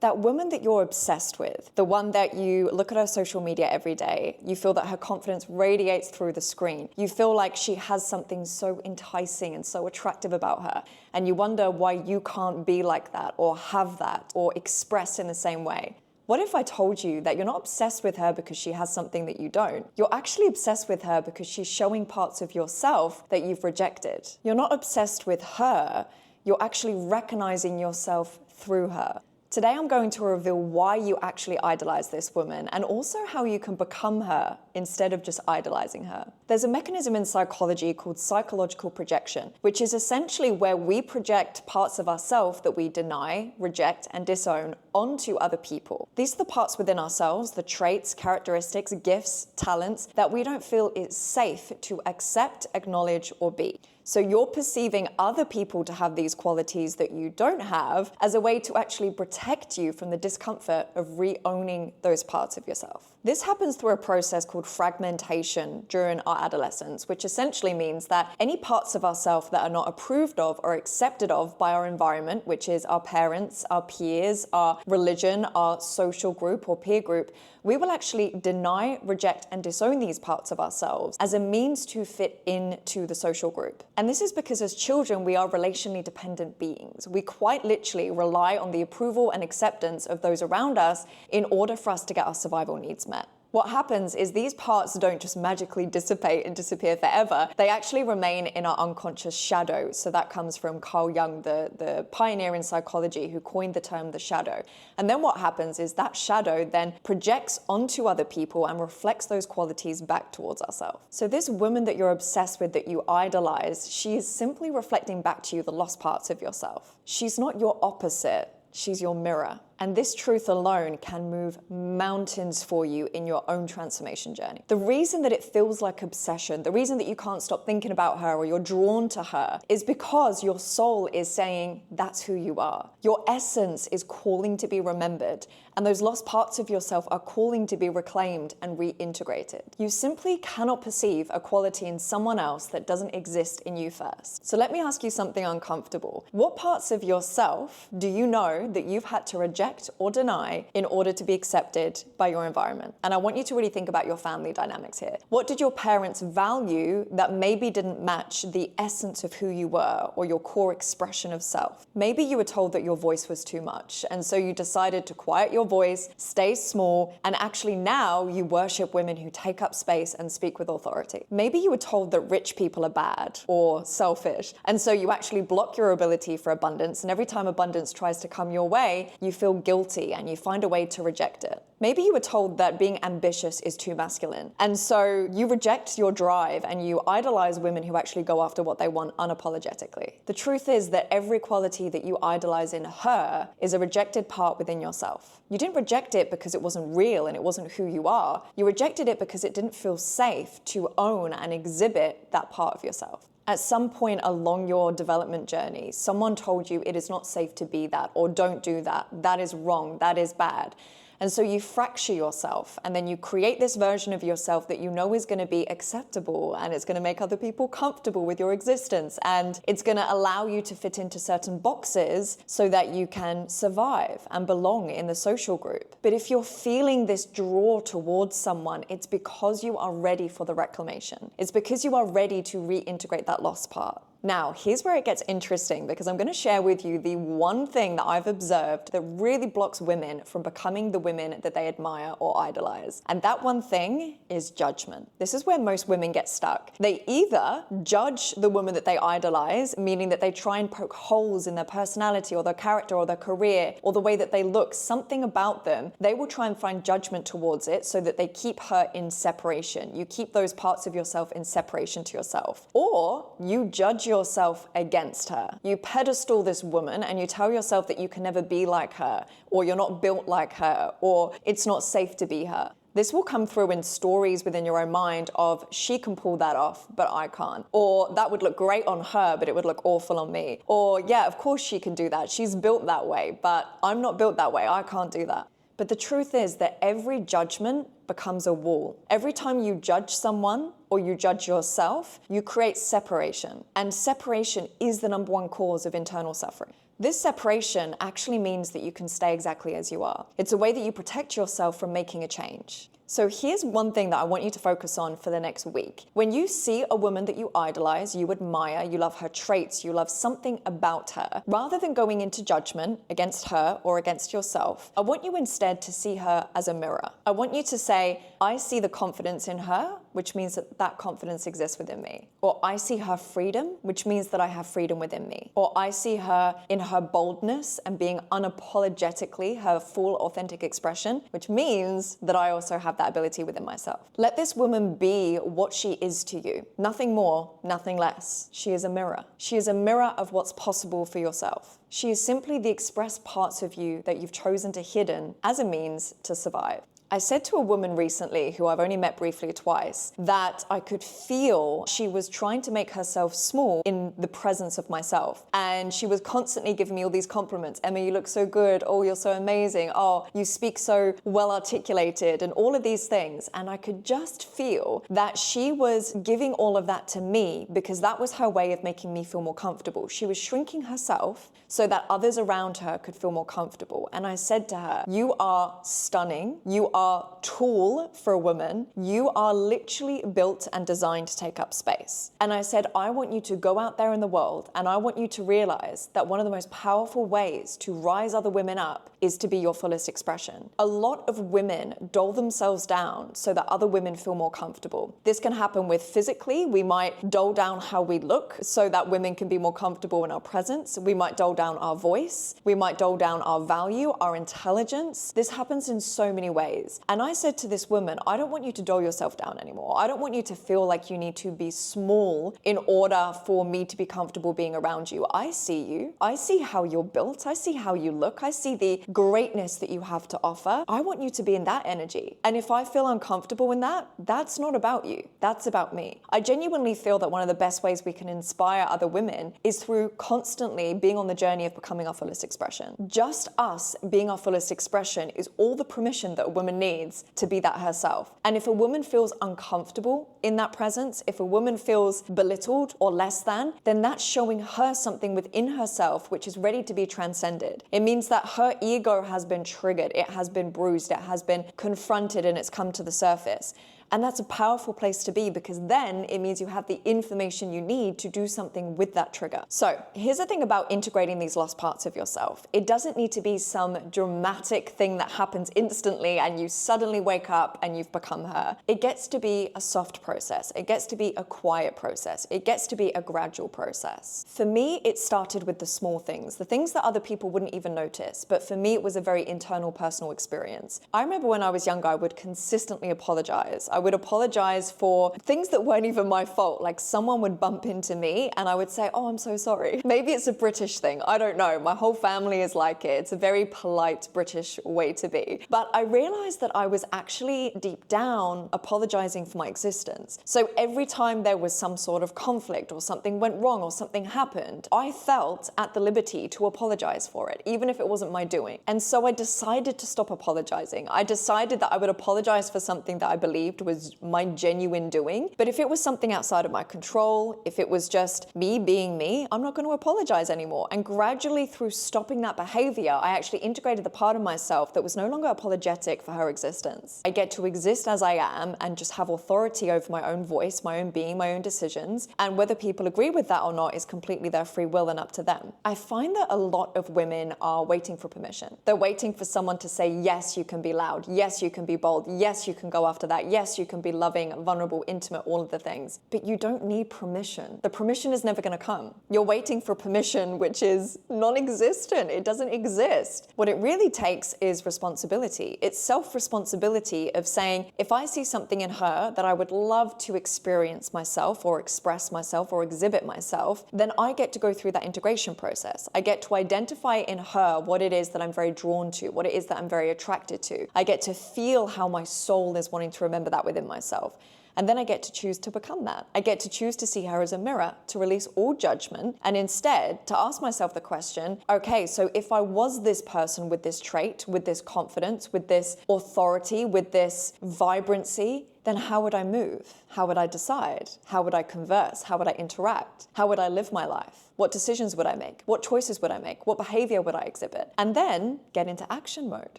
That woman that you're obsessed with, the one that you look at her social media every day, you feel that her confidence radiates through the screen. You feel like she has something so enticing and so attractive about her. And you wonder why you can't be like that or have that or express in the same way. What if I told you that you're not obsessed with her because she has something that you don't? You're actually obsessed with her because she's showing parts of yourself that you've rejected. You're not obsessed with her, you're actually recognizing yourself through her. Today I'm going to reveal why you actually idolize this woman and also how you can become her instead of just idolizing her. There's a mechanism in psychology called psychological projection, which is essentially where we project parts of ourselves that we deny, reject, and disown onto other people. These are the parts within ourselves, the traits, characteristics, gifts, talents that we don't feel is safe to accept, acknowledge, or be. So you're perceiving other people to have these qualities that you don't have as a way to actually protect you from the discomfort of re-owning those parts of yourself. This happens through a process called fragmentation during our adolescence, which essentially means that any parts of ourselves that are not approved of or accepted of by our environment, which is our parents, our peers, our religion, our social group or peer group, we will actually deny, reject, and disown these parts of ourselves as a means to fit into the social group. And this is because as children, we are relationally dependent beings. We quite literally rely on the approval and acceptance of those around us in order for us to get our survival needs met. What happens is these parts don't just magically dissipate and disappear forever. They actually remain in our unconscious shadow. So that comes from Carl Jung, the pioneer in psychology who coined the term the shadow. And then what happens is that shadow then projects onto other people and reflects those qualities back towards ourselves. So this woman that you're obsessed with, that you idolize, she is simply reflecting back to you the lost parts of yourself. She's not your opposite. She's your mirror. And this truth alone can move mountains for you in your own transformation journey. The reason that it feels like obsession, the reason that you can't stop thinking about her or you're drawn to her is because your soul is saying that's who you are. Your essence is calling to be remembered, and those lost parts of yourself are calling to be reclaimed and reintegrated. You simply cannot perceive a quality in someone else that doesn't exist in you first. So let me ask you something uncomfortable. What parts of yourself do you know that you've had to reject or deny in order to be accepted by your environment? And I want you to really think about your family dynamics here. What did your parents value that maybe didn't match the essence of who you were or your core expression of self? Maybe you were told that your voice was too much, and so you decided to quiet your voice, stay small, and actually now you worship women who take up space and speak with authority. Maybe you were told that rich people are bad or selfish, and so you actually block your ability for abundance, and every time abundance tries to come your way, you feel guilty and you find a way to reject it. Maybe you were told that being ambitious is too masculine, and so you reject your drive and you idolize women who actually go after what they want unapologetically. The truth is that every quality that you idolize in her is a rejected part within yourself. You didn't reject it because it wasn't real and it wasn't who you are. You rejected it because it didn't feel safe to own and exhibit that part of yourself. At some point along your development journey, someone told you it is not safe to be that, or don't do that, that is wrong, that is bad. And so you fracture yourself, and then you create this version of yourself that you know is going to be acceptable, and it's going to make other people comfortable with your existence, and it's going to allow you to fit into certain boxes so that you can survive and belong in the social group. But if you're feeling this draw towards someone, it's because you are ready for the reclamation. It's because you are ready to reintegrate that lost part. Now, here's where it gets interesting, because I'm going to share with you the one thing that I've observed that really blocks women from becoming the women that they admire or idolize. And that one thing is judgment. This is where most women get stuck. They either judge the woman that they idolize, meaning that they try and poke holes in their personality or their character or their career or the way that they look, something about them. They will try and find judgment towards it so that they keep her in separation. You keep those parts of yourself in separation to yourself. Or you judge yourself against her. You pedestal this woman and you tell yourself that you can never be like her, or you're not built like her, or it's not safe to be her. This will come through in stories within your own mind of, she can pull that off, but I can't. Or that would look great on her, but it would look awful on me. Or yeah, of course she can do that. She's built that way, but I'm not built that way. I can't do that. But the truth is that every judgment becomes a wall. Every time you judge someone or you judge yourself, you create separation. And separation is the number one cause of internal suffering. This separation actually means that you can stay exactly as you are. It's a way that you protect yourself from making a change. So here's one thing that I want you to focus on for the next week. When you see a woman that you idolize, you admire, you love her traits, you love something about her, rather than going into judgment against her or against yourself, I want you instead to see her as a mirror. I want you to say, I see the confidence in her, which means that that confidence exists within me. Or I see her freedom, which means that I have freedom within me. Or I see her in her boldness and being unapologetically her full authentic expression, which means that I also have that ability within myself. Let this woman be what she is to you. Nothing more, nothing less. She is a mirror. She is a mirror of what's possible for yourself. She is simply the expressed parts of you that you've chosen to hidden as a means to survive. I said to a woman recently, who I've only met briefly twice, that I could feel she was trying to make herself small in the presence of myself. And she was constantly giving me all these compliments. Emma, you look so good. Oh, you're so amazing. Oh, you speak so well articulated, and all of these things. And I could just feel that she was giving all of that to me because that was her way of making me feel more comfortable. She was shrinking herself so that others around her could feel more comfortable. And I said to her, you are stunning. You are tall for a woman. You are literally built and designed to take up space. And I said, I want you to go out there in the world and I want you to realize that one of the most powerful ways to rise other women up is to be your fullest expression. A lot of women dull themselves down so that other women feel more comfortable. This can happen with physically. We might dull down how we look so that women can be more comfortable in our presence. We might dull down our voice. We might dull down our value, our intelligence. This happens in so many ways. And I said to this woman, I don't want you to dull yourself down anymore. I don't want you to feel like you need to be small in order for me to be comfortable being around you. I see you. I see how you're built. I see how you look. I see the greatness that you have to offer. I want you to be in that energy. And if I feel uncomfortable in that, that's not about you. That's about me. I genuinely feel that one of the best ways we can inspire other women is through constantly being on the journey of becoming our fullest expression. Just us being our fullest expression is all the permission that a woman needs to be that herself. And if a woman feels uncomfortable in that presence, if a woman feels belittled or less than, then that's showing her something within herself which is ready to be transcended. It means that her ego has been triggered, it has been bruised, it has been confronted, and it's come to the surface. And that's a powerful place to be because then it means you have the information you need to do something with that trigger. So here's the thing about integrating these lost parts of yourself. It doesn't need to be some dramatic thing that happens instantly and you suddenly wake up and you've become her. It gets to be a soft process. It gets to be a quiet process. It gets to be a gradual process. For me, it started with the small things, the things that other people wouldn't even notice. But for me, it was a very internal, personal experience. I remember when I was younger, I would consistently apologize. I would apologize for things that weren't even my fault. Like someone would bump into me and I would say, oh, I'm so sorry. Maybe it's a British thing. I don't know. My whole family is like it. It's a very polite British way to be. But I realized that I was actually deep down apologizing for my existence. So every time there was some sort of conflict or something went wrong or something happened, I felt at the liberty to apologize for it, even if it wasn't my doing. And so I decided to stop apologizing. I decided that I would apologize for something that I believed was my genuine doing. But if it was something outside of my control, if it was just me being me, I'm not going to apologize anymore. And gradually through stopping that behavior, I actually integrated the part of myself that was no longer apologetic for her existence. I get to exist as I am and just have authority over my own voice, my own being, my own decisions. And whether people agree with that or not is completely their free will and up to them. I find that a lot of women are waiting for permission. They're waiting for someone to say, yes, you can be loud. Yes, you can be bold. Yes, you can go after that. Yes, you can be loving, vulnerable, intimate, all of the things. But you don't need permission. The permission is never going to come. You're waiting for permission, which is non-existent. It doesn't exist. What it really takes is responsibility. It's self-responsibility of saying, if I see something in her that I would love to experience myself or express myself or exhibit myself, then I get to go through that integration process. I get to identify in her what it is that I'm very drawn to, what it is that I'm very attracted to. I get to feel how my soul is wanting to remember that within myself. And then I get to choose to become that. I get to choose to see her as a mirror, to release all judgment, and instead to ask myself the question, okay, so if I was this person with this trait, with this confidence, with this authority, with this vibrancy, then how would I move? How would I decide? How would I converse? How would I interact? How would I live my life? What decisions would I make? What choices would I make? What behavior would I exhibit? And then get into action mode.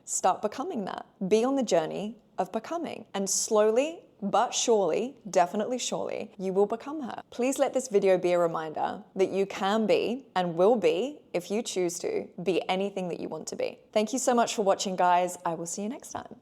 Start becoming that. Be on the journey of becoming. And slowly but surely, definitely surely, you will become her. Please let this video be a reminder that you can be and will be, if you choose to, be anything that you want to be. Thank you so much for watching, guys. I will see you next time.